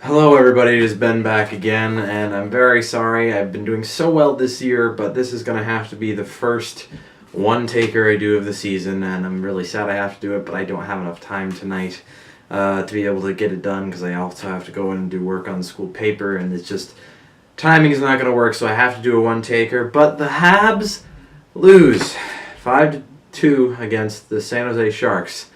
Hello everybody, it is Ben back again, and I'm very sorry. I've been doing so well this year, but this is going to have to be the first one-taker I do of the season, and I'm really sad I have to do it, but I don't have enough time tonight to be able to get it done, because I also have to go and do work on school paper, and it's just, timing is not going to work, so I have to do a one-taker. But the Habs lose 5-2 against the San Jose Sharks,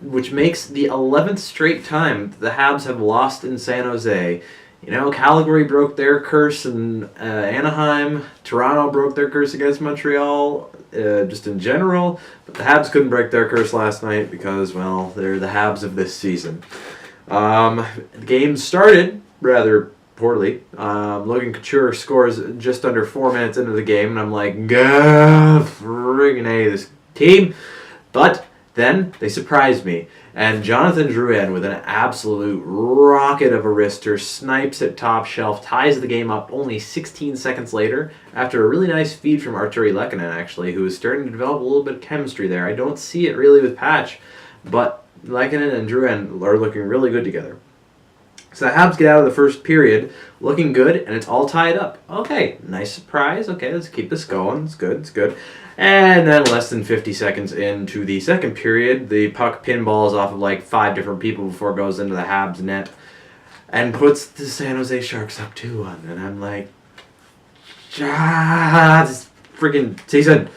which makes the 11th straight time the Habs have lost in San Jose. You know, Calgary broke their curse in Anaheim. Toronto broke their curse against Montreal, just in general. But the Habs couldn't break their curse last night because, well, they're the Habs of this season. The game started rather poorly. Logan Couture scores just under 4 minutes into the game, and I'm like, gah, friggin' A, this team. But then they surprised me, and Jonathan Drouin, with an absolute rocket of a wrister, snipes at top shelf, ties the game up only 16 seconds later, after a really nice feed from Arturi Lehkonen, actually, who is starting to develop a little bit of chemistry there. I don't see it really with Patch, but Lehkonen and Drouin are looking really good together. So the Habs get out of the first period looking good, and it's all tied up. Okay, nice surprise. Okay, let's keep this going. It's good, it's good. And then less than 50 seconds into the second period, the puck pinballs off of like 5 different people before it goes into the Habs net and puts the San Jose Sharks up 2-1. And I'm like, this freaking season.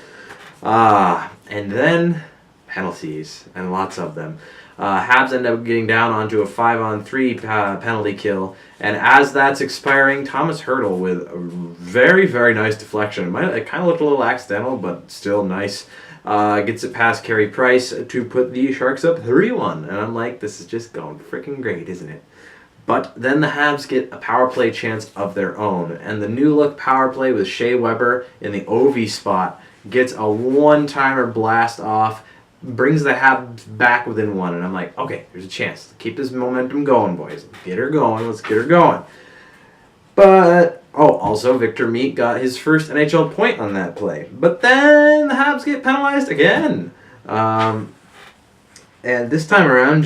And then penalties, and lots of them. Habs end up getting down onto a 5-on-3 penalty kill, and as that's expiring, Thomas Hertl with a very, very nice deflection. It kind of looked a little accidental, but still nice. Gets it past Carey Price to put the Sharks up 3-1, and I'm like, this is just going freaking great, isn't it? But then the Habs get a power play chance of their own, and the new look power play with Shea Weber in the OV spot gets a one-timer blast off, brings the Habs back within 1, and I'm like, okay, there's a chance. Keep this momentum going, boys. Let's get her going. Let's get her going. But, also Victor Meek got his first NHL point on that play. But then the Habs get penalized again. And this time around,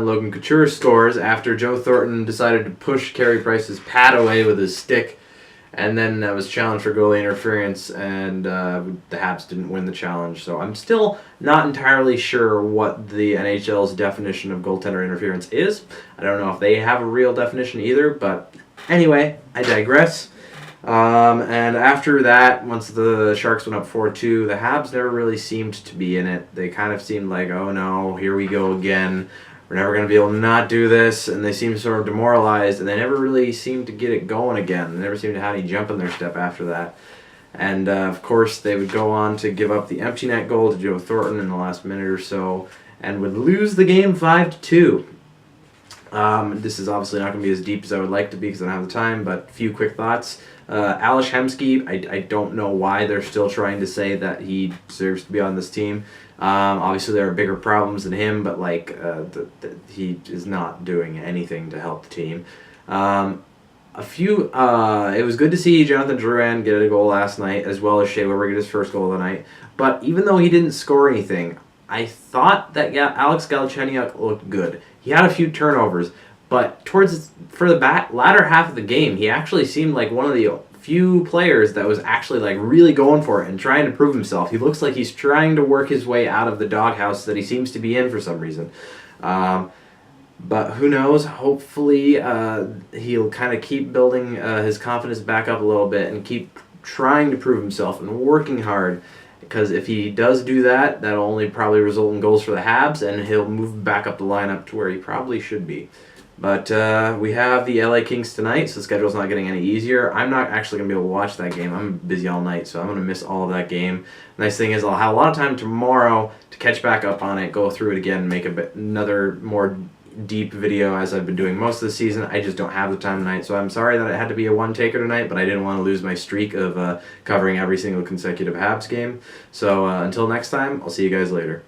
Logan Couture scores after Joe Thornton decided to push Carey Price's pad away with his stick. And then that was challenged for goalie interference, and the Habs didn't win the challenge. So I'm still not entirely sure what the NHL's definition of goaltender interference is. I don't know if they have a real definition either, but anyway, I digress. And after that, once the Sharks went up 4-2, the Habs never really seemed to be in it. They kind of seemed like, oh no, here we go again. We're never going to be able to not do this, and they seemed sort of demoralized, and they never really seemed to get it going again. They never seemed to have any jump in their step after that. And, of course, they would go on to give up the empty net goal to Joe Thornton in the last minute or so, and would lose the game 5-2. This is obviously not going to be as deep as I would like to be because I don't have the time, but a few quick thoughts. Ales Hemsky, I don't know why they're still trying to say that he deserves to be on this team. Obviously, there are bigger problems than him, but he is not doing anything to help the team. It was good to see Jonathan Drouin get a goal last night, as well as Shea Weber get his first goal of the night. But even though he didn't score anything, I thought that Alex Galchenyuk looked good. He had a few turnovers, but for the latter half of the game, he actually seemed like one of the few players that was actually really going for it and trying to prove himself. He looks like he's trying to work his way out of the doghouse that he seems to be in for some reason. But who knows? Hopefully he'll kind of keep building his confidence back up a little bit and keep trying to prove himself and working hard. Because if he does do that, that'll only probably result in goals for the Habs, and he'll move back up the lineup to where he probably should be. But we have the LA Kings tonight, so the schedule's not getting any easier. I'm not actually going to be able to watch that game. I'm busy all night, so I'm going to miss all of that game. Nice thing is I'll have a lot of time tomorrow to catch back up on it, go through it again, make another more deep video as I've been doing most of the season. I just don't have the time tonight, so I'm sorry that it had to be a one-taker tonight, but I didn't want to lose my streak of covering every single consecutive Habs game. So until next time, I'll see you guys later.